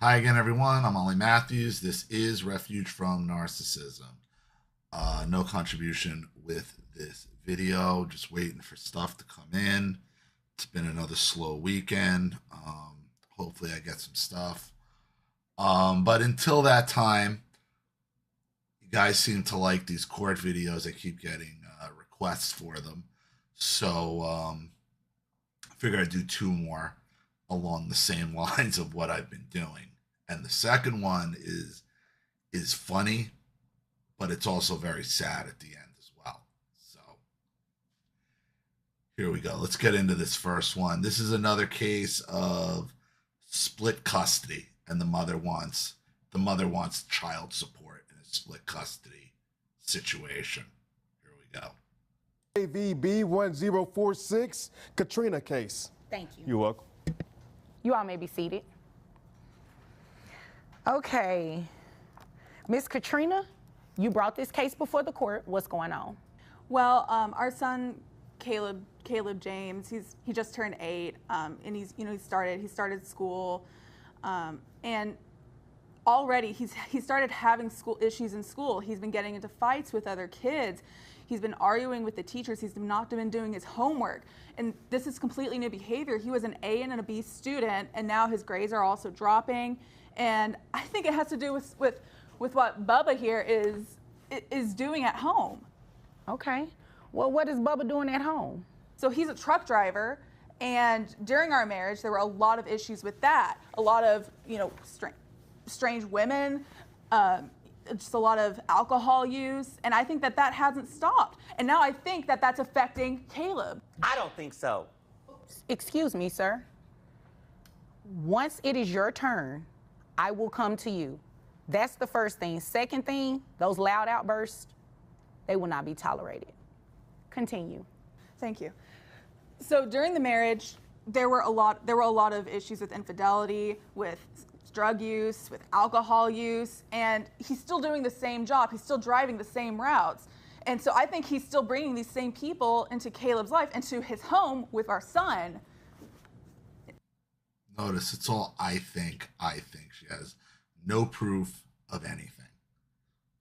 Hi again, everyone. I'm Ollie Matthews. This is Refuge from Narcissism. No contribution with this video. Just waiting for stuff to come in. It's been another slow weekend. Hopefully I get some stuff. But until that time, you guys seem to like these court videos. I keep getting requests for them. So I figure I'd do two more along the same lines of what I've been doing. And the second one is funny, but it's also very sad at the end as well. So here we go. Let's get into this first one. This is another case of split custody, and the mother wants child support in a split custody situation. Here we go. AVB 1046, Katrina case. Thank you. You're welcome. You all may be seated. Okay. Miss Katrina, you brought this case before the court. What's going on? Well, our son Caleb James, he just turned 8, and he started school, and already he started having school issues in school. He's been getting into fights with other kids. He's been arguing with the teachers. He's not been doing his homework. And this is completely new behavior. He was an A and a B student, and now his grades are also dropping. And I think it has to do with what Bubba here is doing at home. Okay. Well, what is Bubba doing at home? So he's a truck driver, and during our marriage, there were a lot of issues with that. A lot of, strange women, just a lot of alcohol use, and I think that hasn't stopped. And now I think that that's affecting Caleb. I don't think so. Excuse me, sir. Once it is your turn, I will come to you. That's the first thing. Second thing, those loud outbursts, they will not be tolerated. Continue. Thank you. So during the marriage, there were a lot of issues with infidelity, with drug use, with alcohol use, and he's still doing the same job. He's still driving the same routes. And so I think he's still bringing these same people into Caleb's life, into his home with our son. Notice it's all I think. She has no proof of anything.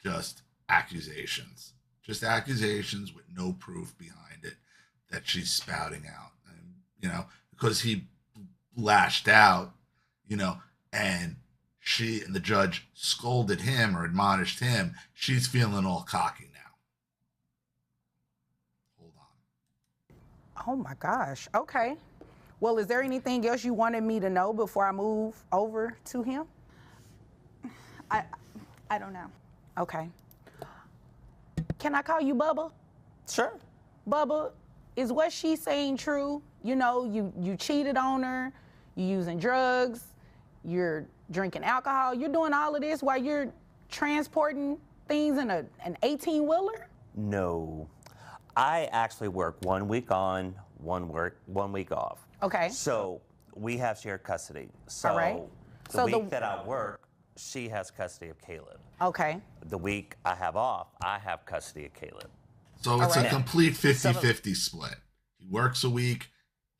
Just accusations. Just accusations with no proof behind it that she's spouting out. And, because he lashed out, and she and the judge scolded him or admonished him, she's feeling all cocky now. Hold on. Oh my gosh. Okay. Well, is there anything else you wanted me to know before I move over to him? I don't know. Okay. Can I call you Bubba? Sure. Bubba, is what she's saying true? You cheated on her, you're using drugs, you're drinking alcohol, you're doing all of this while you're transporting things in an 18-wheeler? No. I actually work 1 week on, 1 week off. Okay. So we have shared custody. So all right. the week that I work, she has custody of Caleb. Okay. The week I have off, I have custody of Caleb. So it's a complete 50-50 split. He works a week,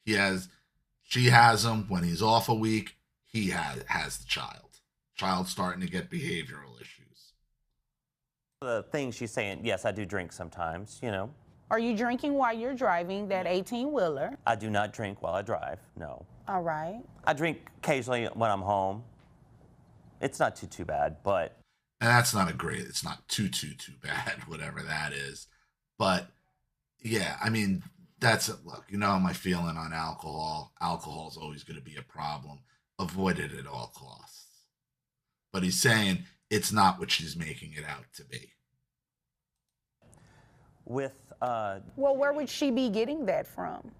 she has him. When he's off a week, he has the child. Child's starting to get behavioral issues. The thing she's saying, yes, I do drink sometimes, Are you drinking while you're driving that 18-wheeler? I do not drink while I drive, no. All right. I drink occasionally when I'm home. It's not too bad, but... And that's not it's not too bad, whatever that is. But, yeah, look, how my feeling on alcohol. Alcohol is always going to be a problem. Avoid it at all costs. But he's saying it's not what she's making it out to be. Well, where would she be getting that from?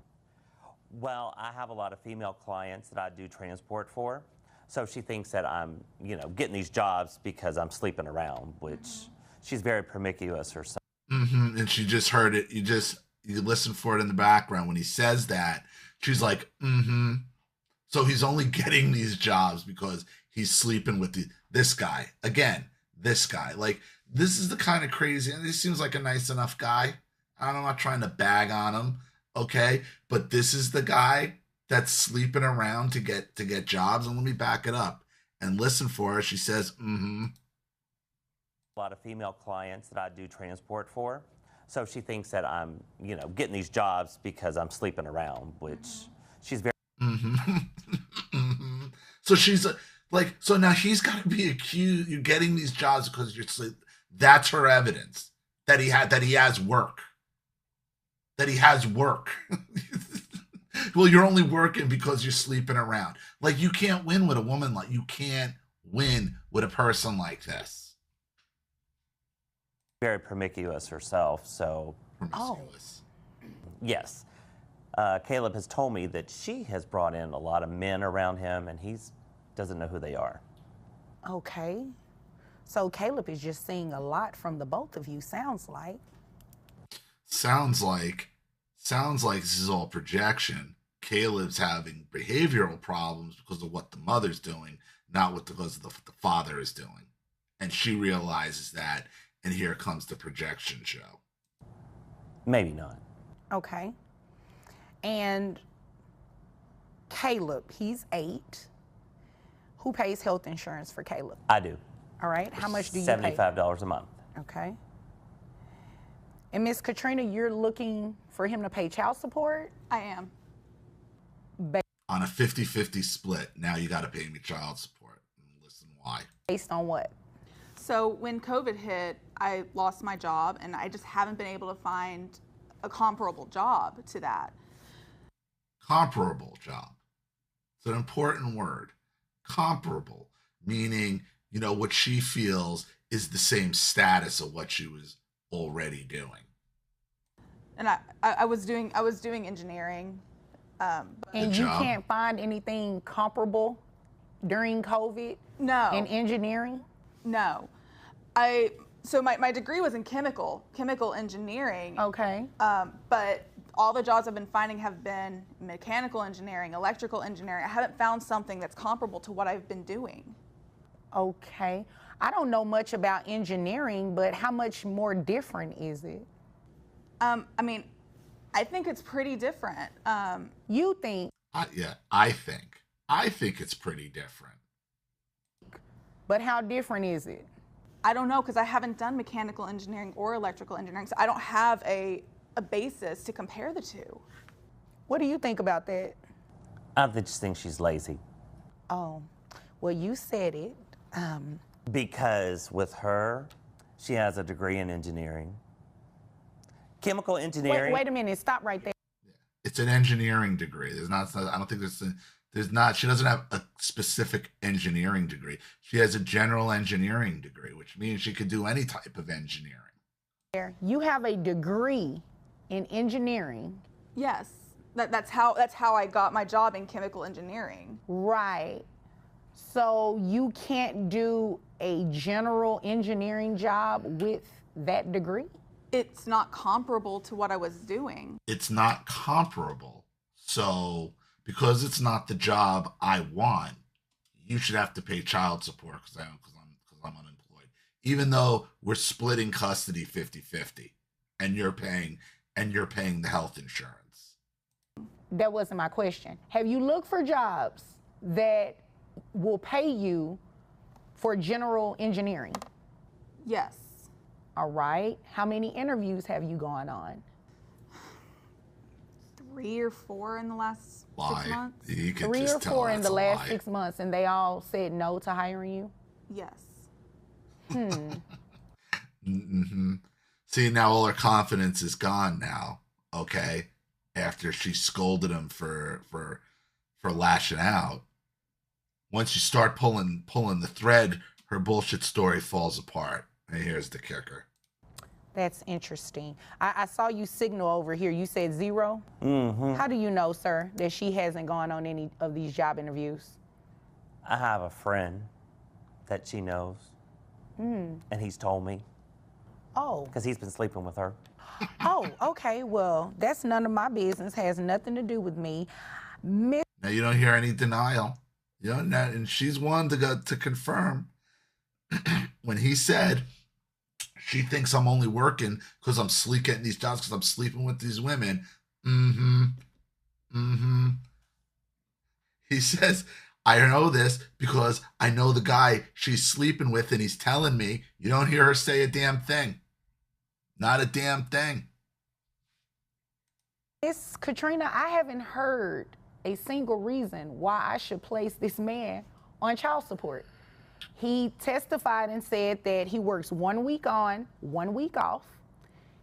Well, I have a lot of female clients that I do transport for. So she thinks that I'm, getting these jobs because I'm sleeping around, which she's very promiscuous herself. Mm-hmm. And she just heard it. You listen for it in the background. When he says that, she's like, mm-hmm. So he's only getting these jobs because he's sleeping with this guy. Again, this guy. Like, this is the kind of crazy, and he seems like a nice enough guy. I'm not trying to bag on him, okay? But this is the guy that's sleeping around to get jobs. And let me back it up. and listen for her. She says, mm-hmm. A lot of female clients that I do transport for. So she thinks that I'm, getting these jobs because I'm sleeping around, which she's very. Mm-hmm. Mm-hmm. So she's like, so now he's got to be accused. You're getting these jobs because you're sleep. That's her evidence that he has work. That he has work. Well, you're only working because you're sleeping around. Like, you can't win with a woman like you can't win with a person like this. Very promiscuous herself, so. Promiscuous. Yes. Caleb has told me that she has brought in a lot of men around him, and he doesn't know who they are. Okay. So Caleb is just seeing a lot from the both of you, sounds like. Sounds like this is all projection. Caleb's having behavioral problems because of what the mother's doing, not because of what the father is doing. And she realizes that, and here comes the projection show. Maybe not. Okay. And Caleb, he's 8. Who pays health insurance for Caleb? I do. All right. How much do you pay? $75 a month. Okay. And Miss Katrina, you're looking for him to pay child support? I am. On a 50-50 split, now you got to pay me child support. Listen, why? Based on what? So when COVID hit, I lost my job, and I just haven't been able to find a comparable job to that. Comparable job. It's an important word. Comparable, meaning, what she feels is the same status of what she was already doing. And I was doing engineering. And you can't find anything comparable during COVID? No. In engineering? No. So my degree was in chemical engineering. Okay. But all the jobs I've been finding have been mechanical engineering, electrical engineering. I haven't found something that's comparable to what I've been doing. Okay. I don't know much about engineering, but how much more different is it? I think it's pretty different. You think? I think it's pretty different. But how different is it? I don't know, because I haven't done mechanical engineering or electrical engineering, so I don't have a basis to compare the two. What do you think about that? I just think she's lazy. Oh, well, you said it. Because with her, she has a degree in engineering. Chemical engineering. Wait a minute, stop right there. It's an engineering degree. I don't think there's not, she doesn't have a specific engineering degree. She has a general engineering degree, which means she could do any type of engineering. You have a degree in engineering. Yes, that's how I got my job in chemical engineering. Right. So you can't do a general engineering job with that degree? It's not comparable to what I was doing. It's not comparable. So because it's not the job I want, you should have to pay child support because I'm unemployed. Even though we're splitting custody 50-50 and you're paying the health insurance. That wasn't my question. Have you looked for jobs that will pay you for general engineering? Yes. All right. How many interviews have you gone on? 3 or 4 in the last 6 months. You can 3 just or tell 4 in that's the a last lie. 6 months, and they all said no to hiring you? Yes. Mm-hmm. See, now all her confidence is gone now. Okay, after she scolded him for lashing out. Once you start pulling the thread, her bullshit story falls apart. And here's the kicker. That's interesting. I saw you signal over here. You said 0? Mm-hmm. How do you know, sir, that she hasn't gone on any of these job interviews? I have a friend that she knows, and he's told me. Oh. Because he's been sleeping with her. Oh, okay. Well, that's none of my business. Has nothing to do with me. Now you don't hear any denial. And she's one to confirm when he said she thinks I'm only working because I'm getting these jobs because I'm sleeping with these women. He says, I know this because I know the guy she's sleeping with, and he's telling me. You don't hear her say a damn thing. Not a damn thing. Miss Katrina, I haven't heard a single reason why I should place this man on child support. He testified and said that he works 1 week on, 1 week off.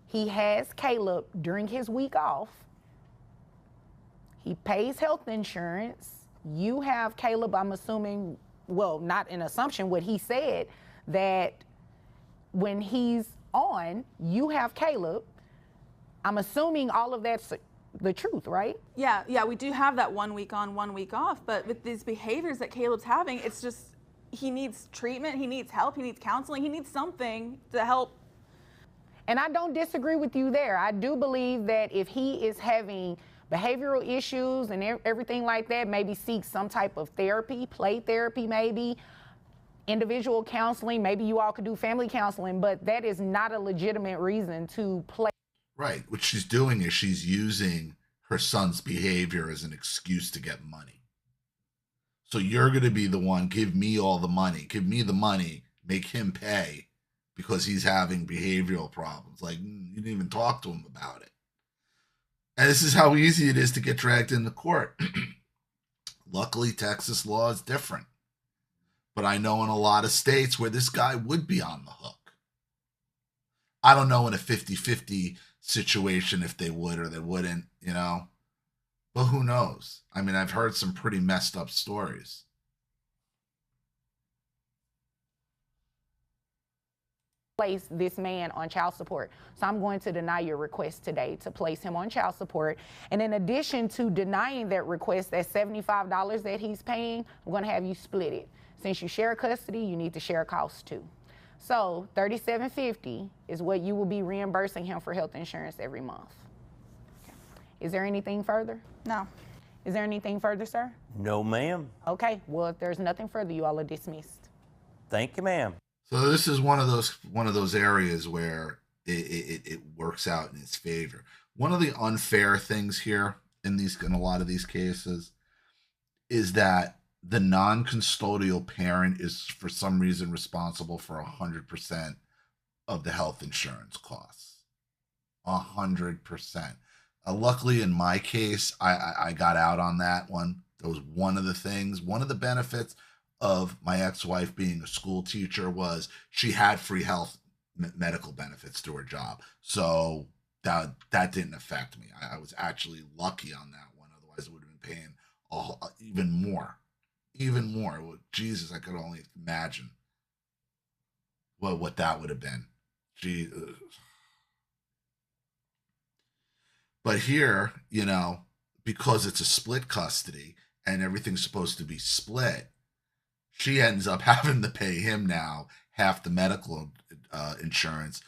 He has Caleb during his week off. He pays health insurance. You have Caleb, I'm assuming, well, not an assumption, what he said, that when he's on, you have Caleb. I'm assuming all of that's the truth, right? Yeah, we do have that 1 week on, 1 week off, but with these behaviors that Caleb's having, it's just, he needs treatment, he needs help, he needs counseling, he needs something to help. And I don't disagree with you there. I do believe that if he is having behavioral issues and everything like that, maybe seek some type of therapy, play therapy maybe, individual counseling, maybe you all could do family counseling, but that is not a legitimate reason to play. Right. What she's doing is she's using her son's behavior as an excuse to get money. So you're going to be the one, give me all the money, give me the money, make him pay because he's having behavioral problems. Like, you didn't even talk to him about it. And this is how easy it is to get dragged into court. Luckily, Texas law is different. But I know in a lot of states where this guy would be on the hook. I don't know in a 50-50 situation if they would or they wouldn't, you know. But who knows? I mean, I've heard some pretty messed up stories. Place this man on child support. So I'm going to deny your request today to place him on child support. And in addition to denying that request, that $75 that he's paying, I'm going to have you split it. Since you share custody, you need to share costs too. So $37.50 is what you will be reimbursing him for health insurance every month. Okay. Is there anything further? No. Is there anything further, sir? No, ma'am. Okay, well, if there's nothing further, you all are dismissed. Thank you, ma'am. So this is one of those areas where it works out in his favor. One of the unfair things here in a lot of these cases is that the non-custodial parent is for some reason responsible for 100% of the health insurance costs. 100%. Luckily, in my case, I got out on that one. That was one of the things, one of the benefits of my ex-wife being a school teacher was she had free health medical benefits to her job. So that didn't affect me. I was actually lucky on that one. Otherwise, I would have been paying even more. Even more. Jesus, I could only imagine what that would have been. Jesus. But here, you know, because it's a split custody and everything's supposed to be split, she ends up having to pay him now half the medical insurance,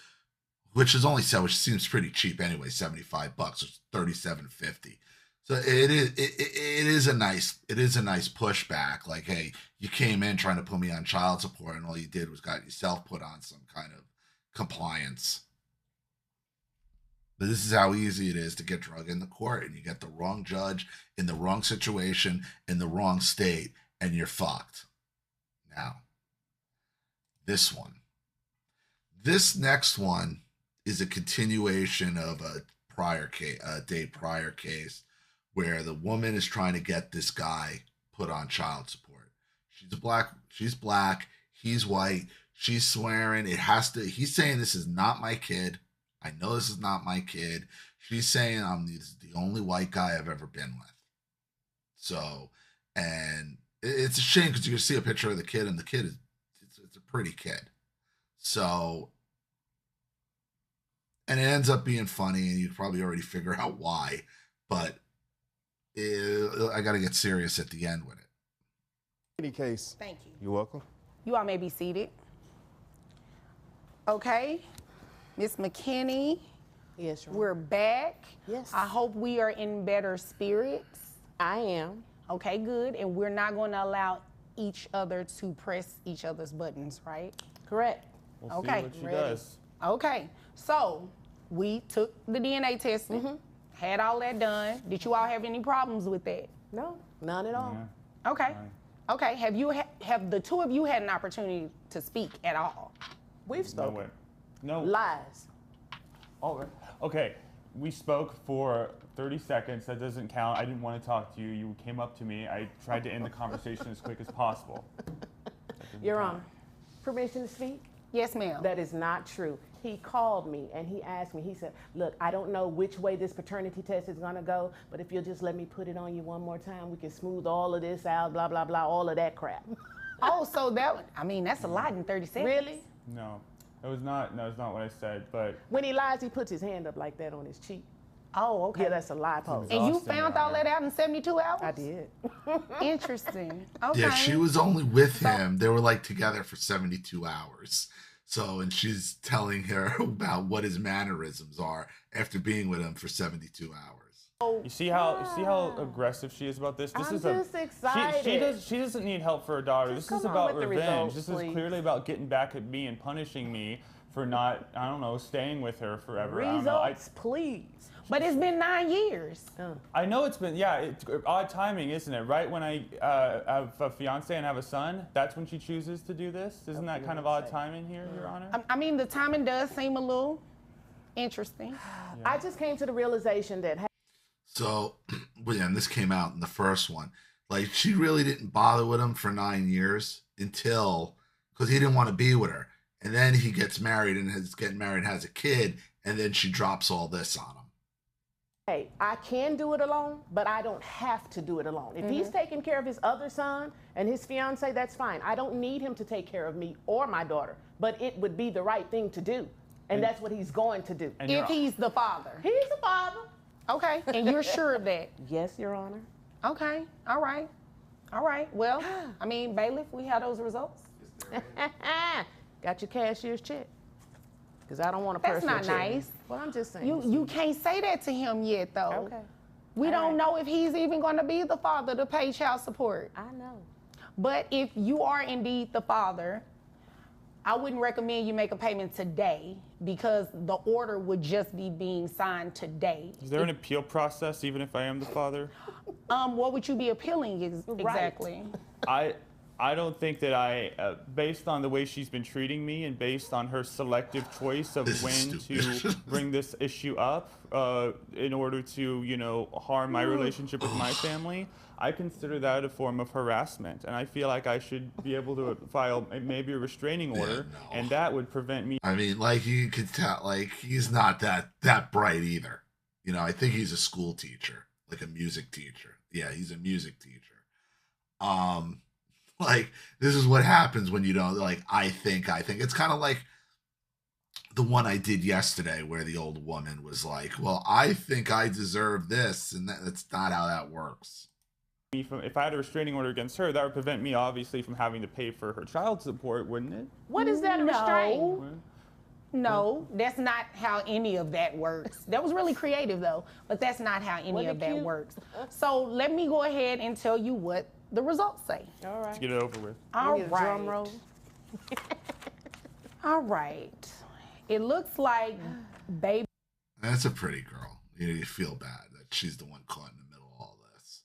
which seems pretty cheap anyway, $75, it's $37.50. So it is a nice pushback. Like, hey, you came in trying to put me on child support, and all you did was got yourself put on some kind of compliance. But this is how easy it is to get drug in the court, and you get the wrong judge in the wrong situation in the wrong state, and you're fucked. Now, this next one is a continuation of a day prior case where the woman is trying to get this guy put on child support. She's black, he's white, she's swearing he's saying this is not my kid. I know this is not my kid. She's saying this is the only white guy I've ever been with. So, and it's a shame because you can see a picture of the kid, and the kid it's a pretty kid. So, and it ends up being funny, and you probably already figure out why. But I got to get serious at the end with it. Any case. Thank you. You're welcome. You all may be seated. Okay, Miss McKinney. Yes, Your Honor. We're back. Yes. I hope we are in better spirits. I am. Okay, good. And we're not going to allow each other to press each other's buttons, right? Correct. We'll Okay. see what she Ready. does. Okay. So we took the DNA testing, had all that done. Did you all have any problems with that? No, none at all. Okay. Okay, have the two of you had an opportunity to speak at all? We've spoken. No. Lies. All right. Okay. We spoke for 30 seconds. That doesn't count. I didn't want to talk to you. You came up to me. I tried to end the conversation as quick as possible. Your Honor, permission to speak? Yes, ma'am. That is not true. He called me and he asked me, he said, look, I don't know which way this paternity test is gonna go, but if you'll just let me put it on you one more time, we can smooth all of this out, blah, blah, blah, all of that crap. Oh, so that's a lot in 30 seconds. Really? No. That's not what I said, but When he lies, he puts his hand up like that on his cheek. Oh, okay. Yeah, that's a lie pose. And you Exhausting, found Your all that out in 72 hours? I did. Interesting. Okay. Yeah, she was only with him. They were like together for 72 hours. So, and she's telling her about what his mannerisms are after being with him for 72 hours. you see how aggressive she is about this? This I'm is just excited. She doesn't need help for her daughter. Just This is come on about with the revenge. results, This is please. clearly about getting back at me and punishing me for not, I don't know, staying with her forever. I don't know. Results, please. But it's been 9 years. I know it's been, it's odd timing, isn't it? Right when I have a fiance and have a son, that's when she chooses to do this? Isn't that kind of odd timing here, Your Honor? I mean, the timing does seem a little interesting. I just came to the realization that So, well, yeah, and this came out in the first one. Like, she really didn't bother with him for 9 years because he didn't want to be with her. And then he gets married and has a kid, and then she drops all this on him. hey, I can do it alone, but I don't have to do it alone. If he's taking care of his other son and his fiance, that's fine. I don't need him to take care of me or my daughter, but it would be the right thing to do. And that's what he's going to do. And If he's the father. He's the father. Okay. And you're sure of that? Yes, Your Honor. Okay. All right. All right. Well, I mean, bailiff, we have those results. Got your cashier's check. Because I don't want a That's personal not check. nice. Well, I'm just saying. You can't say that to him yet, though. Okay. We All don't right. know if he's even going to be the father to pay child support. I know. But if you are indeed the father, I wouldn't recommend you make a payment today because the order would just be being signed today. Is there an appeal process even if I am the father? What would you be appealing exactly? I don't think that based on the way she's been treating me and based on her selective choice of This is when stupid. to bring this issue up in order to, harm my relationship with my family, I consider that a form of harassment. And I feel like I should be able to file maybe a restraining order, no. and that would prevent me. I mean, like, you could tell, like, he's not that bright either. I think he's a school teacher, like a music teacher. Yeah, he's a music teacher. Like, this is what happens when you don't, like, I think. It's kind of like the one I did yesterday where the old woman was like, well, I think I deserve this. And that's not how that works. If I had a restraining order against her, that would prevent me, obviously, from having to pay for her child support, wouldn't it? What is that, a restraint? No, that's not how any of that works. That was really creative, though, but that's not how any of that works. So let me go ahead and tell you what the results say. All right. Let's get it over with. All Give me a drum right. roll. All right. It looks like baby That's a pretty girl. You feel bad that she's the one caught in the middle of all this.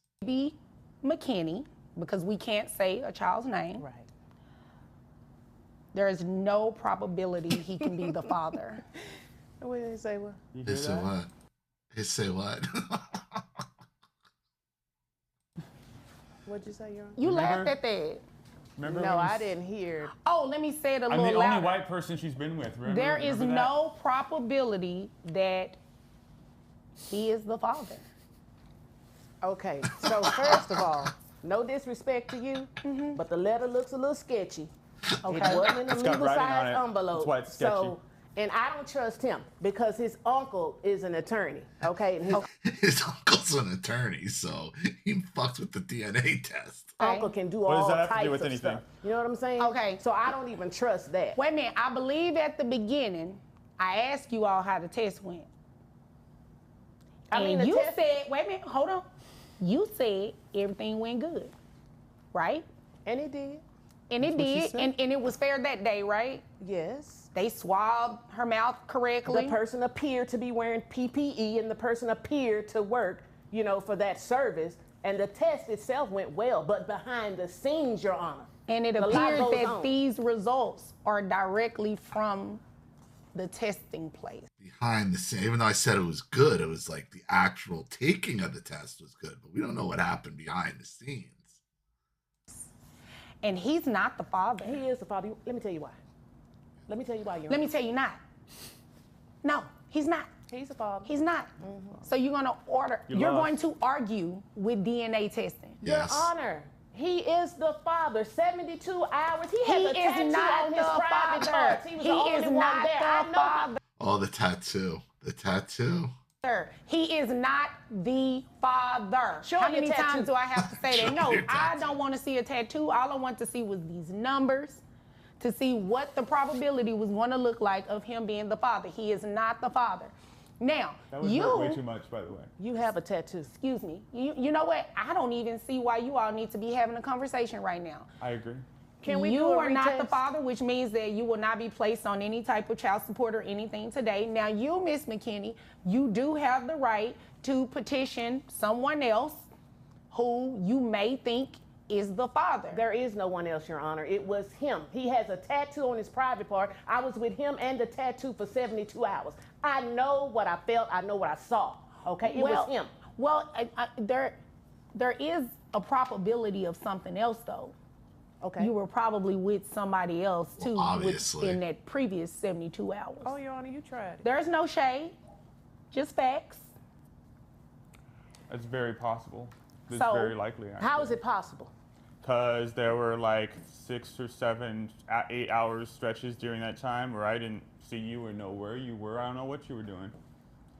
McKinney, because we can't say a child's name. Right. There is no probability he can be the father. What did they say? What? You hear They say that? what? They say what? What'd you say, Your Honor? You Remember? laughed at that. Remember No, when you I didn't hear. Oh, let me say it a I'm little the only louder. white person she's been with. Remember? There is Remember that? no probability that he is the father. Okay, so first of all, no disrespect to you, but the letter looks a little sketchy. Okay. It wasn't in a It's got legal writing on size it. envelope. That's why it's sketchy. So, and I don't trust him because his uncle is an attorney. Okay, and his His uncle's an attorney, so he fucked with the DNA test. uncle can do What does all that have to types do with of anything? stuff. You know what I'm saying? Okay. So I don't even trust that. Wait a minute. I believe at the beginning, I asked you all how the test went. I mean, the you test- said, wait a minute, hold on. You said everything went good, right? And he did. And it That's what she did, said. and it was fair that day, right? Yes. They swabbed her mouth correctly. The person appeared to be wearing PPE, and the person appeared to work, for that service. And the test itself went well, but behind the scenes, Your Honor. And it a lot appears goes that on. these results are directly from the testing place. Behind the scene, even though I said it was good, it was like the actual taking of the test was good, but we don't know what happened behind the scenes. And he's not the father. He is the father. Let me tell you why. Let me tell you why, Your Let Honor. me tell you not. No, he's not. He's the father. He's not. So you're going to argue with DNA testing. Yes. Your Honor, he is the father. 72 hours. He has a tattoo is not on the his private father. parts. He was the only is one not there. I the know father. Oh, the tattoo. The tattoo. He is not the father. Show How your many tattoo. times do I have to say that? Show No, your I tattoo. don't want to see a tattoo. All I want to see was these numbers to see what the probability was going to look like of him being the father. He is not the father. Now, That was way too much, by the way. You have a tattoo. excuse me, you know what? I don't even see why you all need to be having a conversation right now. I agree. Can we You do a are not the retest? father, which means that you will not be placed on any type of child support or anything today. Now, you, Miss McKinney, you do have the right to petition someone else who you may think is the father. There is no one else, Your Honor. It was him. He has a tattoo on his private part. I was with him and the tattoo for 72 hours. I know what I felt. I know what I saw. Okay, it was him. Well, there is a probability of something else, though. Okay. You were probably with somebody else, too, obviously. in that previous 72 hours. Oh, Your Honor, you tried it. There's no shade, just facts. It's very possible. It's So, very likely. How is it possible? Because there were like 6 or 7, 8 hours stretches during that time where I didn't see you or know where you were. I don't know what you were doing.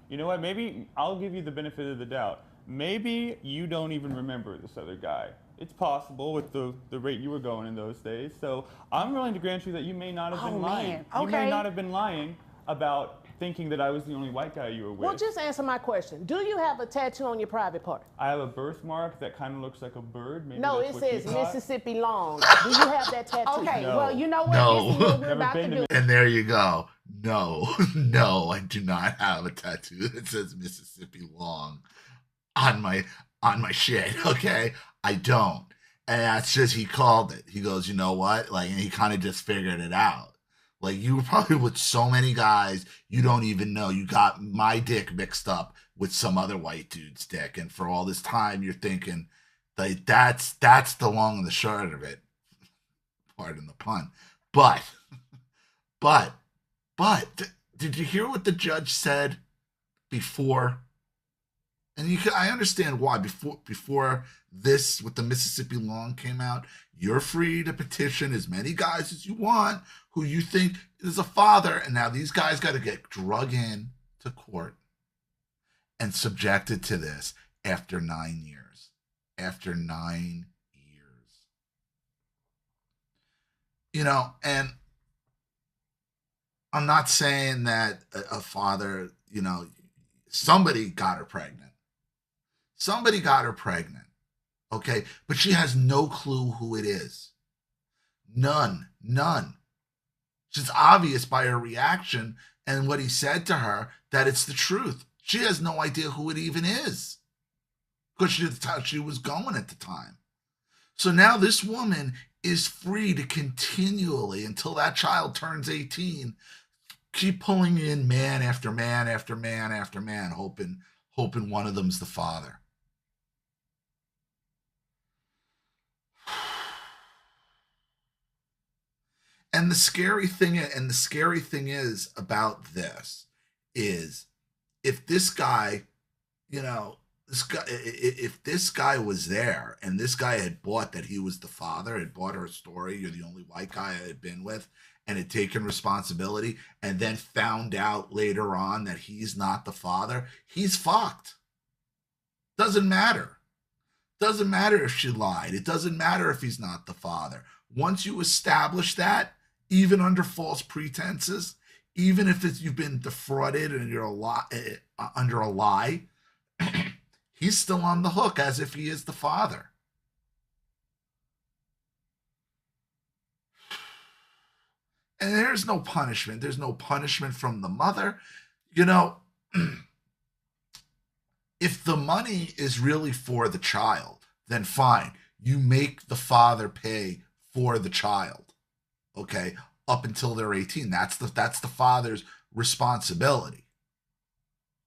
You know what? Maybe I'll give you the benefit of the doubt. Maybe you don't even remember this other guy. It's possible with the rate you were going in those days. So I'm willing to grant you that you may not have been lying. man. You may Okay. not have been lying about thinking that I was the only white guy you were with. Well, just answer my question. Do you have a tattoo on your private part? I have a birthmark that kind of looks like a bird. Maybe No, that's it what you says thought. Mississippi Long. Do you have that tattoo? Okay, No. well, you know what? No. This is what we're Never about to been to do. And there you go. No, no, I do not have a tattoo that says Mississippi Long on my shit. Okay, I don't. And that's just, he called it. He goes, you know what? Like, and he kind of just figured it out. Like, you were probably with so many guys you don't even know. You got my dick mixed up with some other white dude's dick, and for all this time you're thinking like that's the long and the short of it. Pardon the pun. But did you hear what the judge said before? And I understand why. Before this, with the Mississippi Long came out, you're free to petition as many guys as you want who you think is a father. And now these guys got to get drug in to court and subjected to this after 9 years. After 9 years. You know, and I'm not saying that a father, you know, somebody got her pregnant. Somebody got her pregnant. Okay. But she has no clue who it is. None. It's just obvious by her reaction and what he said to her that it's the truth. She has no idea who it even is because she was going at the time. So now this woman is free to continually, until that child turns 18, keep pulling in man after man after man after man, hoping one of them's the father. And the scary thing is about this is if this guy, you know, if this guy was there and this guy had bought that he was the father, had bought her story, you're the only white guy I had been with, and had taken responsibility, and then found out later on that he's not the father, he's fucked. Doesn't matter. Doesn't matter if she lied. It doesn't matter if he's not the father. Once you establish that, even under false pretenses, even if you've been defrauded and you're under a lie, he's still on the hook as if he is the father. And there's no punishment. There's no punishment from the mother. You know, If the money is really for the child, then fine. You make the father pay for the child, okay, up until they're 18. That's the father's responsibility.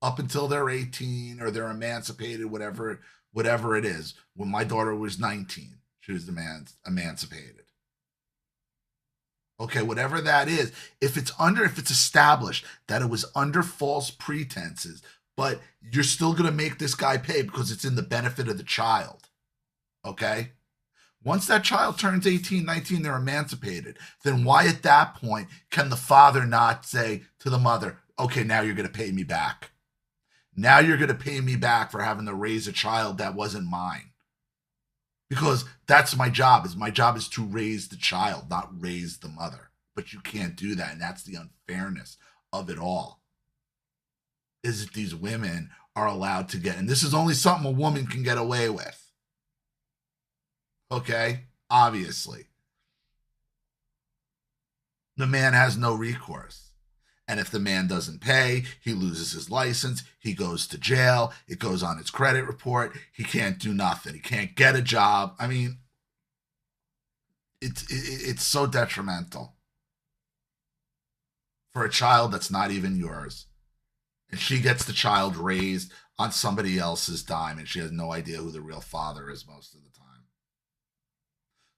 Up until they're 18 or they're emancipated, whatever it is. When my daughter was 19, she was emancipated. Okay, whatever that is, if it's established that it was under false pretenses, but you're still going to make this guy pay because it's in the benefit of the child. Okay? Once that child turns 18, 19, they're emancipated. Then why at that point can the father not say to the mother, okay, now you're going to pay me back. Now you're going to pay me back for having to raise a child that wasn't mine. Because that's my job. My job is to raise the child, not raise the mother. But you can't do that. And that's the unfairness of it all. Is that these women are allowed to get, and this is only something a woman can get away with. Okay? Obviously. The man has no recourse. And if the man doesn't pay, he loses his license. He goes to jail. It goes on his credit report. He can't do nothing. He can't get a job. I mean, it's so detrimental for a child that's not even yours. And she gets the child raised on somebody else's dime, and she has no idea who the real father is most of the time.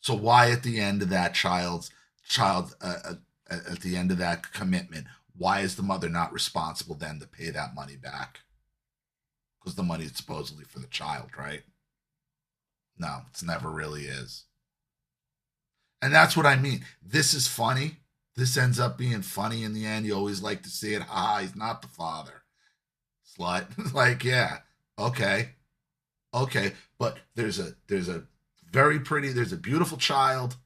So why at the end of that at the end of that commitment, why is the mother not responsible then to pay that money back? Because the money is supposedly for the child, right? No, it never really is. And that's what I mean. This is funny. This ends up being funny in the end. You always like to see it. He's not the father. Slut. Like, yeah, okay. But there's a beautiful child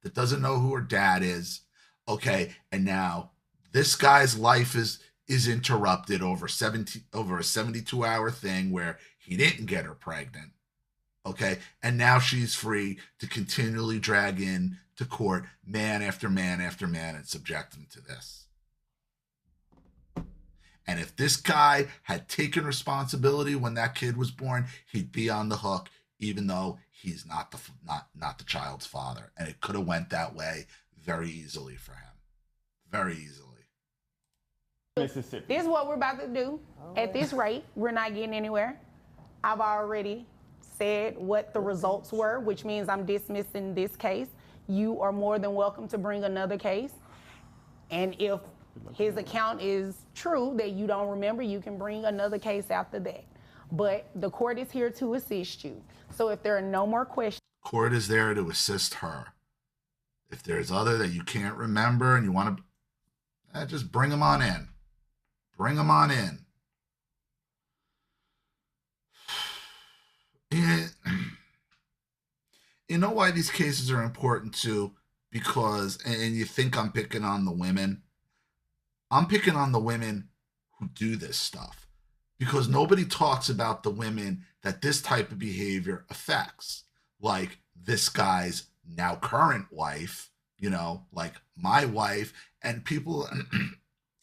that doesn't know who her dad is. Okay, and now this guy's life is interrupted over a 72-hour thing where he didn't get her pregnant. Okay, and now she's free to continually drag in to court man after man after man and subject him to this. And if this guy had taken responsibility when that kid was born, he'd be on the hook, even though he's not the child's father. And it could have went that way very easily for him. Very easily. Mississippi. This is what we're about to do. At this rate, we're not getting anywhere. I've already said what the results were, which means I'm dismissing this case. You are more than welcome to bring another case. And if his account is true that you don't remember, you can bring another case after that. But the court is here to assist you. So if there are no more questions. Court is there to assist her. If there's other that you can't remember and you want to, just bring them on in. Bring them on in. You know why these cases are important too? Because, and you think I'm picking on the women. I'm picking on the women who do this stuff. Because nobody talks about the women that this type of behavior affects. Like this guy's now current wife, like my wife, and people,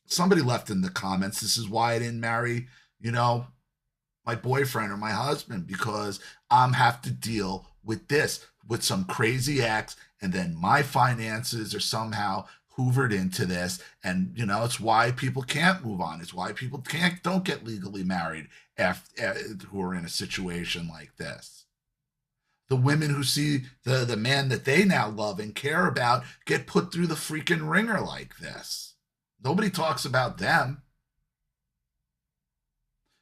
somebody left in the comments, this is why I didn't marry, my boyfriend or my husband, because I'm have to deal with this, with some crazy ex, and then my finances are somehow hoovered into this, and it's why people can't move on. It's why people don't get legally married who are in a situation like this. The women who see the man that they now love and care about get put through the freaking ringer like this. Nobody talks about them.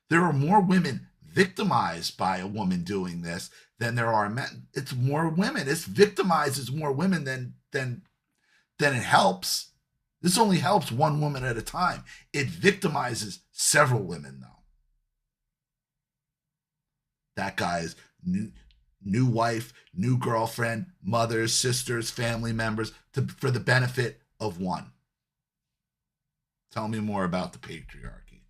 There are more women victimized by a woman doing this than there are men. It's more women. It victimizes more women than it helps. This only helps one woman at a time. It victimizes several women, though. That guy's new wife, new girlfriend, mothers, sisters, family members, for the benefit of one. Tell me more about the patriarchy.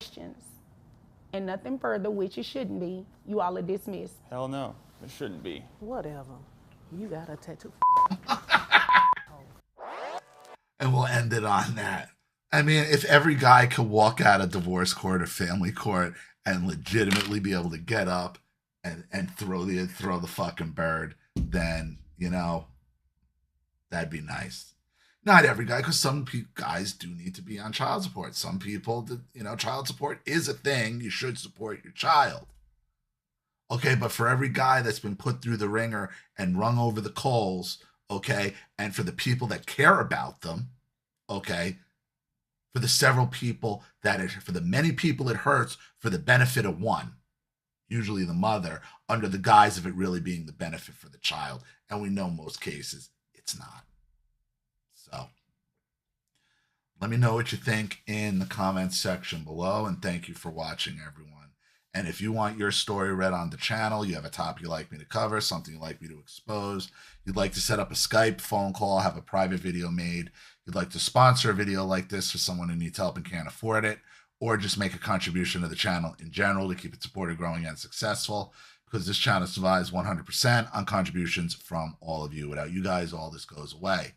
Questions and nothing further, which it shouldn't be. You all are dismissed. Hell no, it shouldn't be. Whatever. You got a tattoo. And we'll end it on that. I mean, if every guy could walk out of divorce court or family court and legitimately be able to get up and throw the fucking bird, then, you know, that'd be nice. Not every guy, because some guys do need to be on child support. Some people, you know, child support is a thing. You should support your child. Okay, but for every guy that's been put through the ringer and rung over the coals, okay, and for the people that care about them, okay, for the several people for the many people it hurts for the benefit of one, usually the mother, under the guise of it really being the benefit for the child. And we know most cases it's not. So let me know what you think in the comments section below, and thank you for watching, everyone. And if you want your story read on the channel, you have a topic you'd like me to cover, something you'd like me to expose, you'd like to set up a Skype phone call, have a private video made, you'd like to sponsor a video like this for someone who needs help and can't afford it, or just make a contribution to the channel in general to keep it supported, growing, and successful, because this channel survives 100% on contributions from all of you. Without you guys, all this goes away.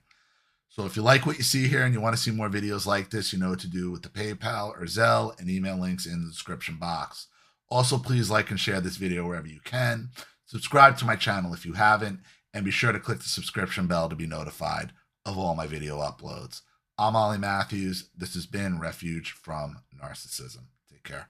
So if you like what you see here and you want to see more videos like this, you know what to do with the PayPal or Zelle and email links in the description box. Also, please like and share this video wherever you can. Subscribe to my channel if you haven't, and be sure to click the subscription bell to be notified of all my video uploads. I'm Ollie Matthews. This has been Refuge from Narcissism. Take care.